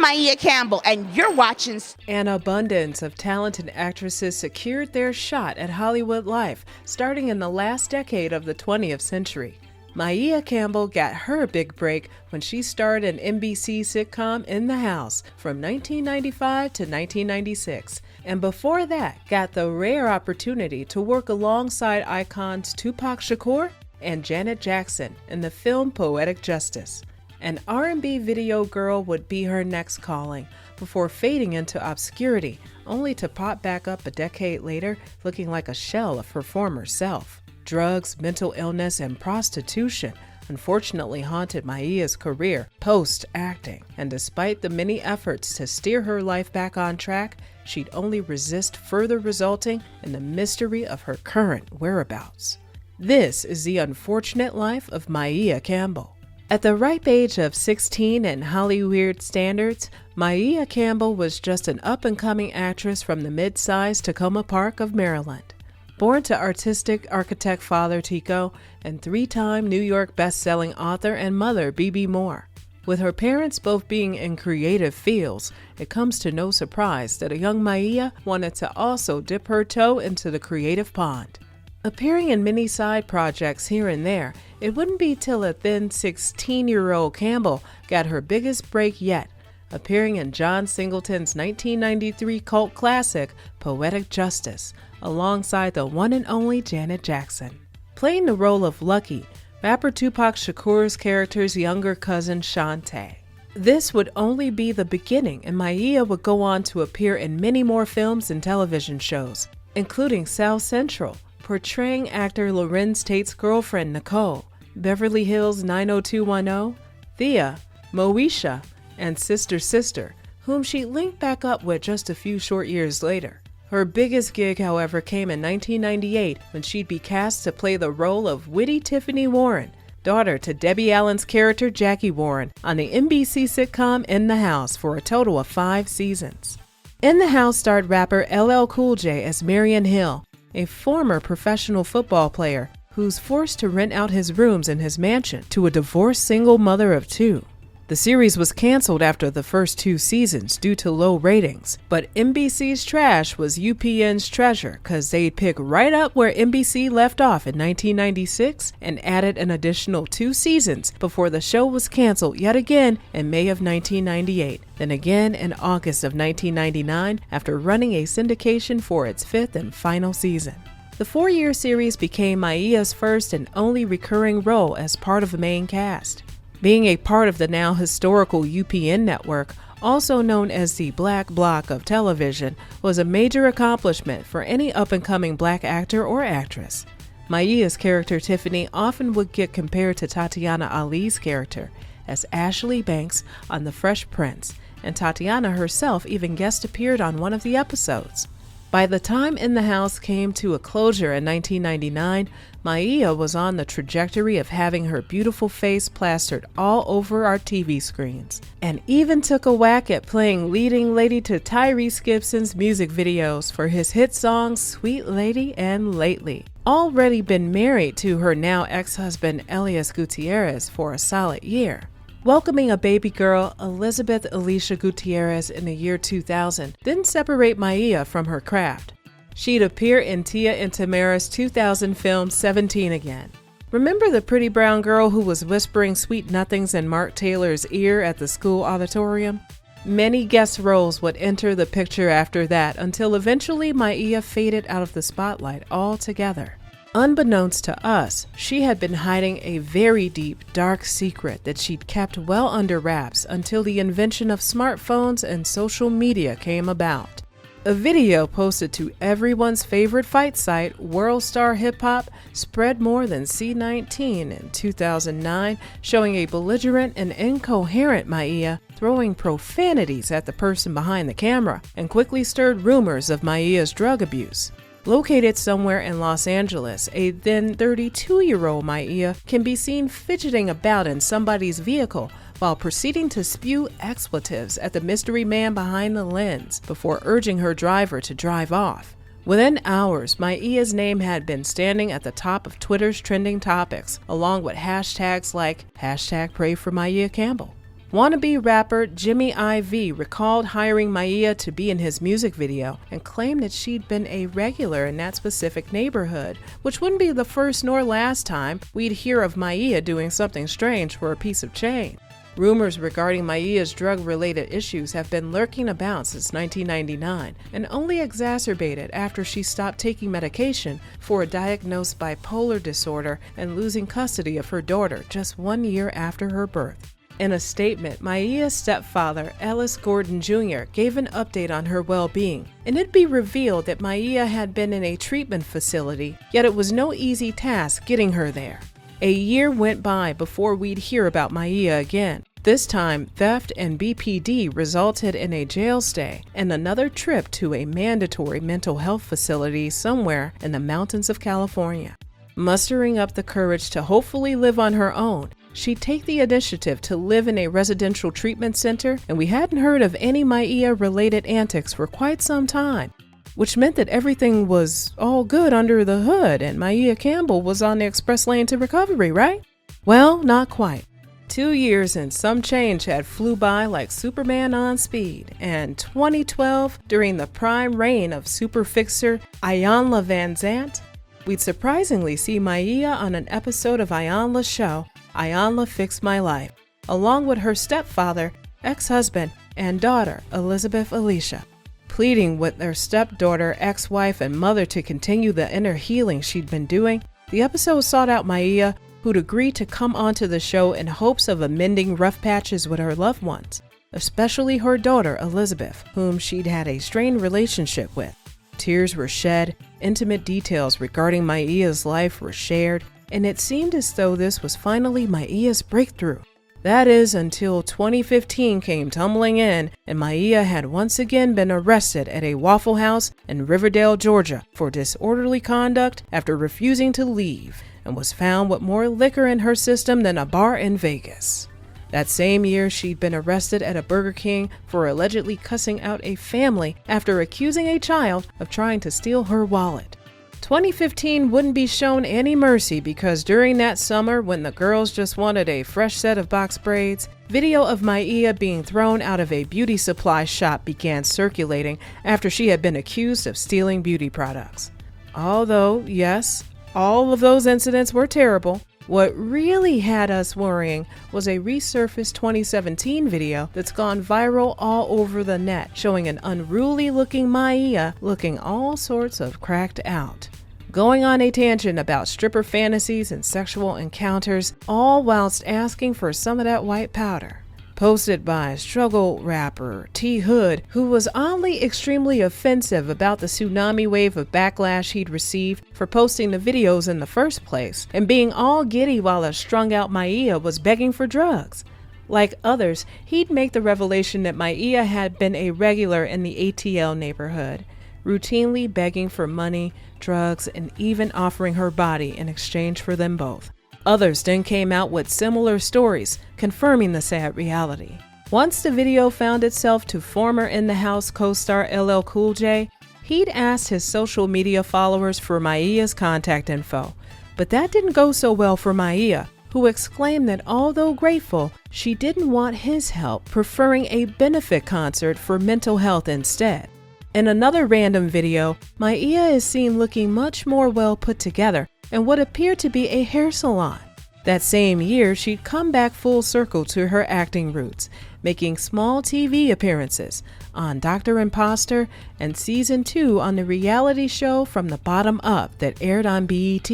Maia Campbell, and you're watching. An abundance of talented actresses secured their shot at Hollywood life starting in the last decade of the 20th century. Maia Campbell got her big break when she starred in NBC sitcom In the House from 1995 to 1996, and before that got the rare opportunity to work alongside icons Tupac Shakur and Janet Jackson in the film Poetic Justice. An R&B video girl would be her next calling, before fading into obscurity, only to pop back up a decade later looking like a shell of her former self. Drugs, mental illness, and prostitution unfortunately haunted Maia's career post-acting, and despite the many efforts to steer her life back on track, she'd only resist further, resulting in the mystery of her current whereabouts. This is the unfortunate life of Maia Campbell. At the ripe age of 16 in Hollywood standards, Maia Campbell was just an up-and-coming actress from the mid-sized Tacoma Park of Maryland. Born to artistic architect father Tico and three-time New York best-selling author and mother B.B. Moore. With her parents both being in creative fields, it comes to no surprise that a young Maia wanted to also dip her toe into the creative pond. Appearing in many side projects here and there, it wouldn't be till a then 16-year-old Campbell got her biggest break yet, appearing in John Singleton's 1993 cult classic Poetic Justice, alongside the one and only Janet Jackson. Playing the role of Lucky, rapper Tupac Shakur's character's younger cousin Shantae. This would only be the beginning, and Maia would go on to appear in many more films and television shows, including South Central, portraying actor Lorenz Tate's girlfriend Nicole, Beverly Hills 90210, Thea, Moesha, and Sister, whom she linked back up with just a few short years later. Her biggest gig, however, came in 1998 when she'd be cast to play the role of witty Tiffany Warren, daughter to Debbie Allen's character Jackie Warren, on the NBC sitcom In the House for a total of 5 seasons. In the House starred rapper LL Cool J as Marion Hill, a former professional football player who's forced to rent out his rooms in his mansion to a divorced single mother of 2. The series was canceled after the first 2 seasons due to low ratings, but NBC's trash was UPN's treasure, cause they'd pick right up where NBC left off in 1996 and added an additional 2 seasons before the show was canceled yet again in May of 1998, then again in August of 1999 after running a syndication for its 5th and final season. The 4-year series became Maia's first and only recurring role as part of the main cast. Being a part of the now historical UPN network, also known as the Black Block of television, was a major accomplishment for any up-and-coming black actor or actress. Maia's character Tiffany often would get compared to Tatiana Ali's character as Ashley Banks on The Fresh Prince, and Tatiana herself even guest appeared on one of the episodes. By the time In the House came to a closure in 1999, Maia was on the trajectory of having her beautiful face plastered all over our TV screens, and even took a whack at playing leading lady to Tyrese Gibson's music videos for his hit songs Sweet Lady and Lately. Already been married to her now ex-husband Elias Gutierrez for a solid year. Welcoming a baby girl, Elizabeth Alicia Gutierrez, in the year 2000 didn't separate Maia from her craft. She'd appear in Tia and Tamara's 2000 film 17 Again. Remember the pretty brown girl who was whispering sweet nothings in Mark Taylor's ear at the school auditorium? Many guest roles would enter the picture after that until eventually Maia faded out of the spotlight altogether. Unbeknownst to us, she had been hiding a very deep, dark secret that she'd kept well under wraps until the invention of smartphones and social media came about. A video posted to everyone's favorite fight site, World Star Hip Hop, spread more than C19 in 2009, showing a belligerent and incoherent Maia throwing profanities at the person behind the camera, and quickly stirred rumors of Maia's drug abuse. Located somewhere in Los Angeles, a then 32-year-old Maia can be seen fidgeting about in somebody's vehicle while proceeding to spew expletives at the mystery man behind the lens before urging her driver to drive off. Within hours, Maia's name had been standing at the top of Twitter's trending topics, along with hashtags like #PrayForMaia Campbell. Wannabe rapper Jimmy IV recalled hiring Maia to be in his music video and claimed that she'd been a regular in that specific neighborhood, which wouldn't be the first nor last time we'd hear of Maia doing something strange for a piece of change. Rumors regarding Maia's drug-related issues have been lurking about since 1999 and only exacerbated after she stopped taking medication for a diagnosed bipolar disorder and losing custody of her daughter just 1 year after her birth. In a statement, Maia's stepfather, Ellis Gordon Jr., gave an update on her well-being, and it'd be revealed that Maia had been in a treatment facility, yet it was no easy task getting her there. A year went by before we'd hear about Maia again. This time, theft and BPD resulted in a jail stay and another trip to a mandatory mental health facility somewhere in the mountains of California. Mustering up the courage to hopefully live on her own, she'd take the initiative to live in a residential treatment center, and we hadn't heard of any Maia-related antics for quite some time, which meant that everything was all good under the hood and Maia Campbell was on the express lane to recovery, right? Well, not quite. 2 years and some change had flew by like Superman on speed, and 2012, during the prime reign of super fixer Iyanla Vanzant, we'd surprisingly see Maia on an episode of Iyanla's show, Iyanla Fixed My Life, along with her stepfather, ex-husband, and daughter, Elizabeth Alicia. Pleading with their stepdaughter, ex-wife, and mother to continue the inner healing she'd been doing, the episode sought out Maia, who'd agreed to come onto the show in hopes of amending rough patches with her loved ones, especially her daughter, Elizabeth, whom she'd had a strained relationship with. Tears were shed, intimate details regarding Maia's life were shared, and it seemed as though this was finally Maia's breakthrough. That is, until 2015 came tumbling in, and Maia had once again been arrested at a Waffle House in Riverdale, Georgia, for disorderly conduct after refusing to leave, and was found with more liquor in her system than a bar in Vegas. That same year, she'd been arrested at a Burger King for allegedly cussing out a family after accusing a child of trying to steal her wallet. 2015 wouldn't be shown any mercy because during that summer, when the girls just wanted a fresh set of box braids, video of Maia being thrown out of a beauty supply shop began circulating after she had been accused of stealing beauty products. Although, yes, all of those incidents were terrible, what really had us worrying was a resurfaced 2017 video that's gone viral all over the net, showing an unruly-looking Maia looking all sorts of cracked out, going on a tangent about stripper fantasies and sexual encounters, all whilst asking for some of that white powder. Posted by struggle rapper T Hood, who was oddly extremely offensive about the tsunami wave of backlash he'd received for posting the videos in the first place, and being all giddy while a strung-out Maia was begging for drugs. Like others, he'd make the revelation that Maia had been a regular in the ATL neighborhood, routinely begging for money, drugs, and even offering her body in exchange for them both. Others then came out with similar stories, confirming the sad reality. Once the video found itself to former In the House co-star LL Cool J, he'd asked his social media followers for Maia's contact info. But that didn't go so well for Maia, who exclaimed that although grateful, she didn't want his help, preferring a benefit concert for mental health instead. In another random video, Maia is seen looking much more well put together in what appeared to be a hair salon. That same year, she'd come back full circle to her acting roots, making small TV appearances on Dr. Imposter and Season 2 on the reality show From the Bottom Up that aired on BET.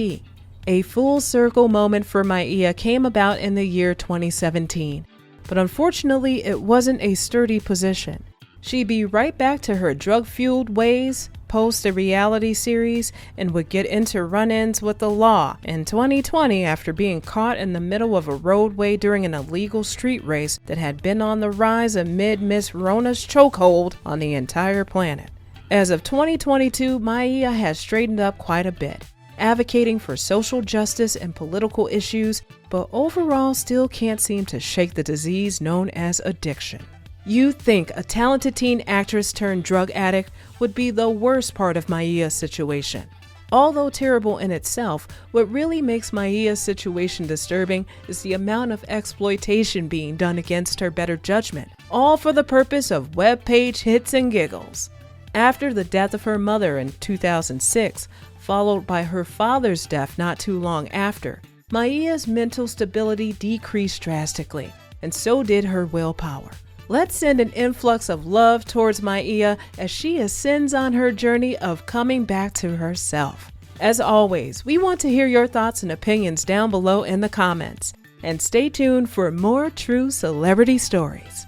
A full circle moment for Maia came about in the year 2017, but unfortunately it wasn't a sturdy position. She'd be right back to her drug-fueled ways post the reality series and would get into run-ins with the law in 2020 after being caught in the middle of a roadway during an illegal street race that had been on the rise amid Miss Rona's chokehold on the entire planet. As of 2022, Maia has straightened up quite a bit, advocating for social justice and political issues, but overall still can't seem to shake the disease known as addiction. You'd think a talented teen actress turned drug addict would be the worst part of Maia's situation. Although terrible in itself, what really makes Maia's situation disturbing is the amount of exploitation being done against her better judgment, all for the purpose of webpage hits and giggles. After the death of her mother in 2006, followed by her father's death not too long after, Maia's mental stability decreased drastically, and so did her willpower. Let's send an influx of love towards Maia as she ascends on her journey of coming back to herself. As always, we want to hear your thoughts and opinions down below in the comments. And stay tuned for more true celebrity stories.